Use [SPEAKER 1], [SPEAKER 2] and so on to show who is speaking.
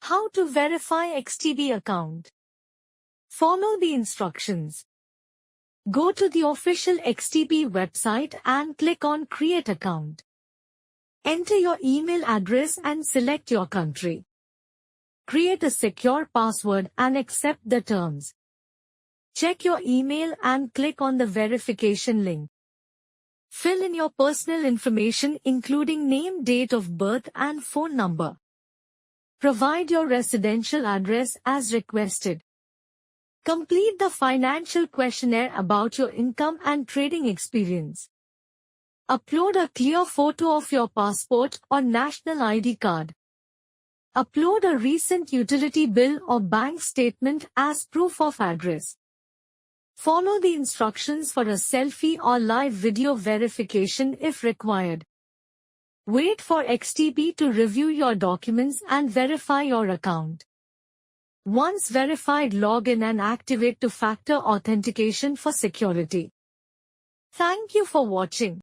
[SPEAKER 1] How to verify XTB account? Follow the instructions. Go to the official XTB website and click on Create Account. Enter your email address and select your country. Create a secure password and accept the terms. Check your email and click on the verification link. Fill in your personal information including name, date of birth and phone number. Provide your residential address as requested. Complete the financial questionnaire about your income and trading experience. Upload a clear photo of your passport or national ID card. Upload a recent utility bill or bank statement as proof of address. Follow the instructions for a selfie or live video verification if required. Wait for XTB to review your documents and verify your account. Once verified, log in and activate two-factor authentication for security. Thank you for watching.